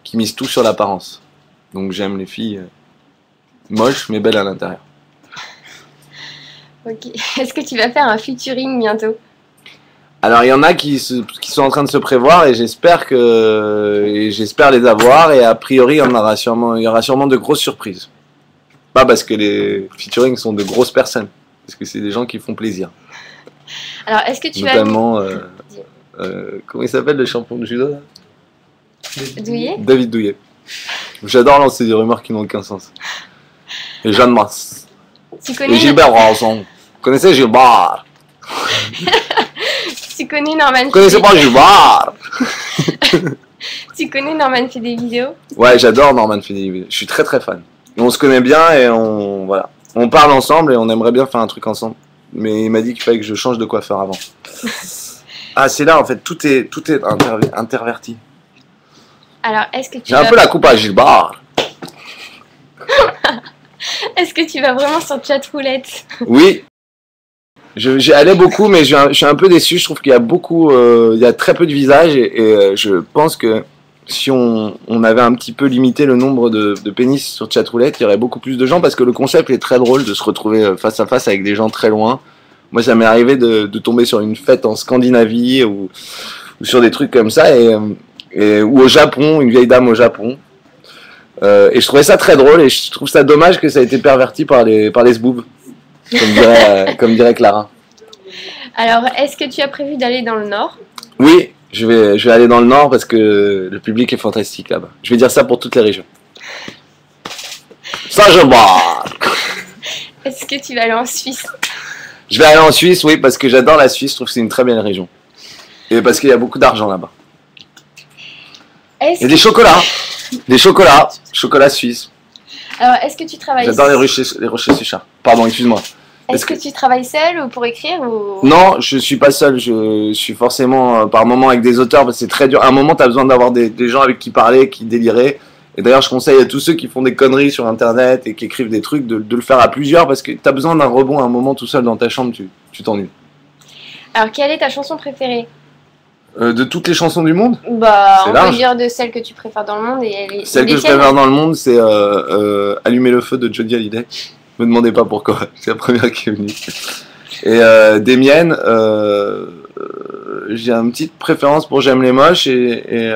qui misent tout sur l'apparence. Donc j'aime les filles moches mais belles à l'intérieur. Ok. Est-ce que tu vas faire un featuring bientôt? Alors il y en a qui sont en train de se prévoir et j'espère les avoir et a priori il y aura sûrement de grosses surprises. Pas parce que les featuring sont de grosses personnes, parce que c'est des gens qui font plaisir. Alors est-ce que tu Notamment, comment il s'appelle le champion de judo là? Douillet? David Douillet. J'adore lancer des rumeurs qui n'ont aucun sens. Et Jeanne Mars. Tu connais Et Gilbert Ranson. Vous connaissez Gilbert? Tu connais Norman? Vous connaissez pas Gilbert? Tu connais Norman fait des vidéos? Ouais, j'adore Norman fait des vidéos. Je suis très très fan. Et on se connaît bien et voilà. On parle ensemble et on aimerait bien faire un truc ensemble. Mais il m'a dit qu'il fallait que je change de coiffeur avant. Ah, c'est là en fait, tout est interverti. Alors, est-ce que tu J'ai un peu la coupe à Gilbert. Est-ce que tu vas vraiment sur Chatroulette? Oui. J'y allais beaucoup, mais je suis un peu déçu. Je trouve qu'il y a il y a très peu de visages et je pense que si on avait un petit peu limité le nombre de pénis sur Chatroulette, il y aurait beaucoup plus de gens parce que le concept est très drôle de se retrouver face à face avec des gens très loin. Moi, ça m'est arrivé de tomber sur une fête en Scandinavie ou sur des trucs comme ça ou au Japon, une vieille dame au Japon. Et je trouvais ça très drôle et je trouve ça dommage que ça ait été perverti par les sboobs, comme dirait Clara. Alors, est-ce que tu as prévu d'aller dans le Nord? Oui, je vais aller dans le Nord parce que le public est fantastique là-bas. Je vais dire ça pour toutes les régions. Ça, je vois. Est-ce que tu vas aller en Suisse? Je vais aller en Suisse, oui, parce que j'adore la Suisse. Je trouve que c'est une très belle région. Et parce qu'il y a beaucoup d'argent là-bas. Et des chocolats. Des chocolats suisses. Alors, est-ce que tu travailles... J'adore les rochers Suchard. Pardon, excuse-moi. Est-ce que tu travailles seul ou pour écrire ou... Non, je suis pas seul. Je suis forcément par moment avec des auteurs parce que c'est très dur. À un moment, tu as besoin d'avoir des gens avec qui parler, qui délirer. Et d'ailleurs, je conseille à tous ceux qui font des conneries sur Internet et qui écrivent des trucs de le faire à plusieurs parce que tu as besoin d'un rebond à un moment tout seul dans ta chambre, tu t'ennuies. Alors, quelle est ta chanson préférée? De toutes les chansons du monde? Bah, on peut dire de celle que tu préfères dans le monde et celle que je préfère dans le monde, c'est Allumer le feu de Jody Hallyday. Me demandez pas pourquoi, c'est la première qui est venue. Et des miennes, j'ai une petite préférence pour J'aime les moches et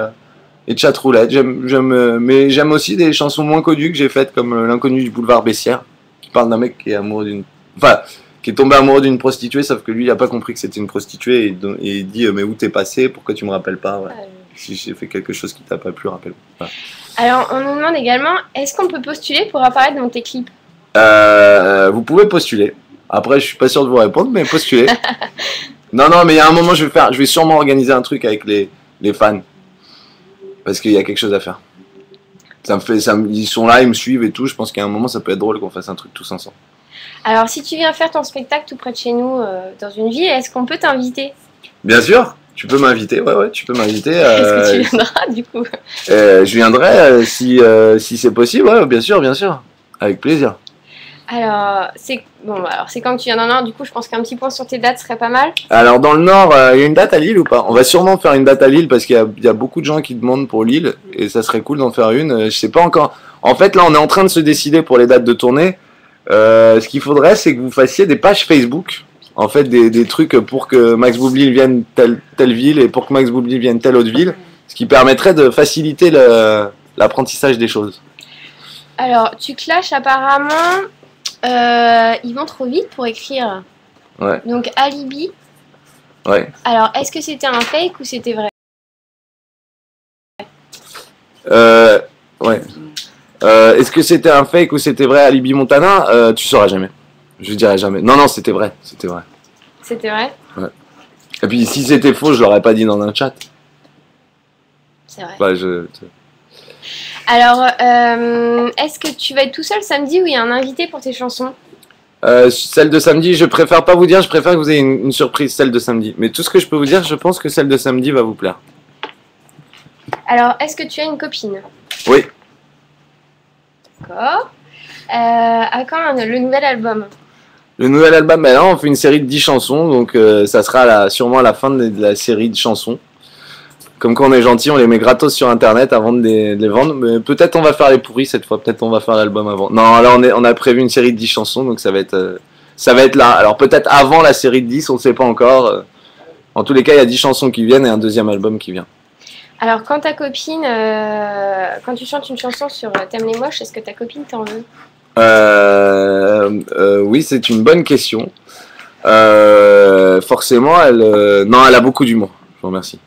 Chatroulette. Mais j'aime aussi des chansons moins connues que j'ai faites comme L'inconnu du boulevard Bessières, qui parle d'un mec qui est amoureux qui est tombé amoureux d'une prostituée, sauf que lui il a pas compris que c'était une prostituée et il dit mais où t'es passé, pourquoi tu me rappelles pas, ouais. Si j'ai fait quelque chose qui t'a pas plu, rappelle-moi. Voilà. Alors on nous demande également, est-ce qu'on peut postuler pour apparaître dans tes clips? Vous pouvez postuler. Après, je suis pas sûr de vous répondre, mais postulez. Non, mais il y a un moment, je vais sûrement organiser un truc avec les fans. Parce qu'il y a quelque chose à faire. Ils sont là, ils me suivent et tout. Je pense qu'à un moment, ça peut être drôle qu'on fasse un truc tous ensemble. Alors, si tu viens faire ton spectacle tout près de chez nous, dans une ville, est-ce qu'on peut t'inviter? Bien sûr, tu peux m'inviter. Ouais, tu peux m'inviter. Est-ce que tu viendras, du coup? Je viendrai si c'est possible, ouais, bien sûr. Avec plaisir. Alors, c'est quand que tu viens dans le Nord, du coup, je pense qu'un petit point sur tes dates serait pas mal. Alors, dans le Nord, il y a une date à Lille ou pas? On va sûrement faire une date à Lille parce qu'il y a beaucoup de gens qui demandent pour Lille et ça serait cool d'en faire une. Je sais pas encore. En fait, là, on est en train de se décider pour les dates de tournée. Ce qu'il faudrait, c'est que vous fassiez des pages Facebook. En fait, des trucs pour que Max Boublil vienne telle ville et pour que Max Boublil vienne telle autre ville. Ce qui permettrait de faciliter l'apprentissage des choses. Alors, tu clashes apparemment... ils vont trop vite pour écrire. Ouais. Donc alibi. Ouais. Alors, est-ce que c'était un fake ou c'était vrai? Ouais. Est-ce que c'était un fake ou c'était vrai, Alibi Montana? Tu sauras jamais. Je dirai jamais. Non, c'était vrai. C'était vrai. C'était vrai? Ouais. Et puis si c'était faux, je l'aurais pas dit dans un chat. C'est vrai. Bah, Alors, est-ce que tu vas être tout seul samedi ou il y a un invité pour tes chansons? Celle de samedi, je préfère pas vous dire, je préfère que vous ayez une surprise, celle de samedi. Mais tout ce que je peux vous dire, je pense que celle de samedi va vous plaire. Alors, est-ce que tu as une copine? Oui. D'accord. À quand le nouvel album? Le nouvel album, ben là, on fait une série de 10 chansons, donc ça sera sûrement à la fin de la série de chansons. Comme quand on est gentil, on les met gratos sur internet avant de les vendre. Mais peut-être on va faire les pourris cette fois, peut-être on va faire l'album avant. Non, là on a prévu une série de 10 chansons, donc ça va être là. Alors peut-être avant la série de 10, on ne sait pas encore. En tous les cas, il y a 10 chansons qui viennent et un deuxième album qui vient. Alors quand ta copine, quand tu chantes une chanson sur T'aimes les moches, est-ce que ta copine t'en veut? Oui, c'est une bonne question. Forcément, non, elle a beaucoup d'humour. Je vous remercie.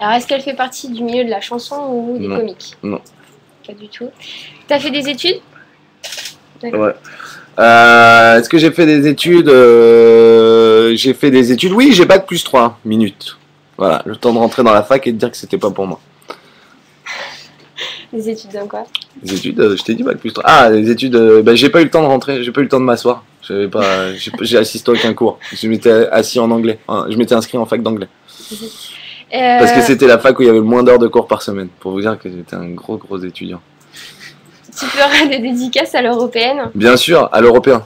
Alors, est-ce qu'elle fait partie du milieu de la chanson ou des comiques? Non. Pas du tout. T'as fait des études? Ouais. Est-ce que j'ai fait des études? J'ai fait des études. Oui, j'ai bac plus 3 minutes. Voilà, le temps de rentrer dans la fac et de dire que c'était pas pour moi. Les études dans quoi? Les études, je t'ai dit bac plus 3. Ah, les études, j'ai pas eu le temps de rentrer, j'ai pas eu le temps de m'asseoir. J'ai assisté à aucun cours. Je m'étais assis en anglais. Je m'étais inscrit en fac d'anglais. Parce que c'était la fac où il y avait le moins d'heures de cours par semaine. Pour vous dire que j'étais un gros étudiant. Tu feras des dédicaces à l'européenne? Bien sûr, à l'européen.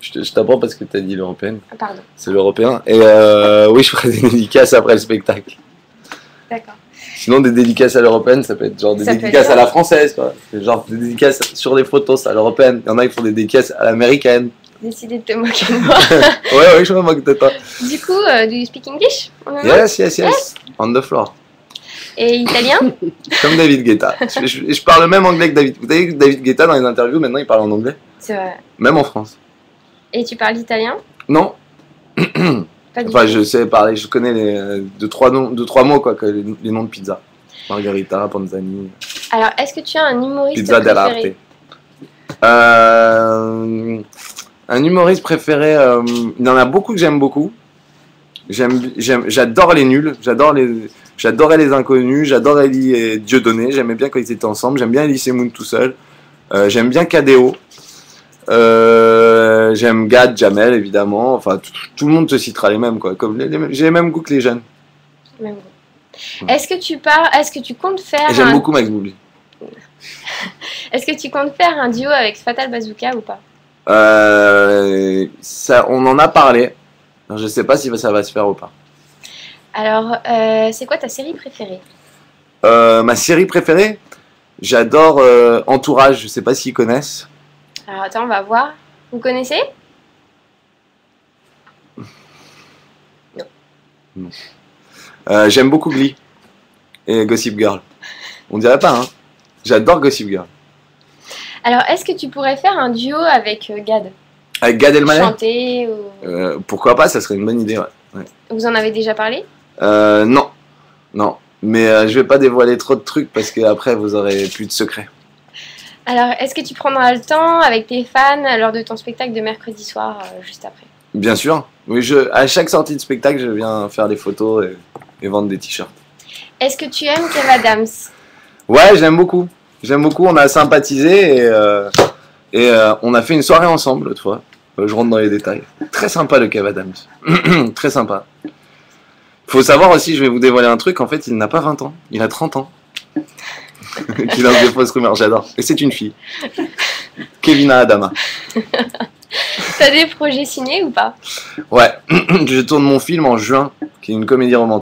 Je t'apprends parce que t'as dit l'européenne. Ah, pardon. C'est l'européen. Et oui, je ferai des dédicaces après le spectacle. D'accord. Sinon, des dédicaces à l'européenne, ça peut être genre des dédicaces à la française, quoi. Genre des dédicaces sur les photos, à l'européenne. Il y en a qui font des dédicaces à l'américaine. Décidé de te moquer de moi. ouais, je me moque de toi. Du coup, do you speak English? Yes. On the floor. Et italien? Comme David Guetta. Je parle même anglais que David. Vous savez que David Guetta, dans les interviews, maintenant, il parle en anglais. C'est vrai. Même en France. Et tu parles italien? Non. Pas du enfin, tout. je sais parler, je connais deux, trois mots, quoi, que les noms de pizza. Margarita, Panzani. Alors, est-ce que tu as un humoriste Pizza préféré? Un humoriste préféré, il y en a beaucoup que j'aime beaucoup. J'adore les nuls, j'adorais les inconnus, j'adore Elie et Dieudonné, j'aimais bien quand ils étaient ensemble, j'aime bien Elise Moon tout seul, j'aime bien KDO, j'aime Gad, Jamel évidemment, enfin tout le monde te citera les mêmes, quoi. J'ai les mêmes goûts que les jeunes. Même goût. Est-ce que tu comptes faire J'aime beaucoup Max Boublil. Est-ce que tu comptes faire un duo avec Fatal Bazooka ou pas? On en a parlé. Je sais pas si ça va se faire ou pas. Alors, c'est quoi ta série préférée? Ma série préférée, j'adore Entourage. Je sais pas s'ils connaissent. Alors attends, on va voir. Vous connaissez? Non. J'aime beaucoup Glee et Gossip Girl. On dirait pas, hein. J'adore Gossip Girl. Alors, est-ce que tu pourrais faire un duo avec Gad? Avec Gad Elmaleh? Chanter ou... pourquoi pas, ça serait une bonne idée, ouais. Vous en avez déjà parlé? Non. Mais je vais pas dévoiler trop de trucs parce que après vous aurez plus de secrets. Alors, est-ce que tu prendras le temps avec tes fans lors de ton spectacle de mercredi soir, juste après? Bien sûr. Oui, à chaque sortie de spectacle, je viens faire des photos et vendre des t-shirts. Est-ce que tu aimes Kev Adams? Ouais, j'aime beaucoup. On a sympathisé et on a fait une soirée ensemble l'autre fois. Je rentre dans les détails. Très sympa le Kev Adams. Très sympa. Faut savoir aussi, je vais vous dévoiler un truc, en fait, il n'a pas 20 ans, il a 30 ans. Qui lance des fausses rumeurs, j'adore. Et c'est une fille. Kevina Adama. T'as des projets signés ou pas? Ouais, je tourne mon film en juin, qui est une comédie romantique.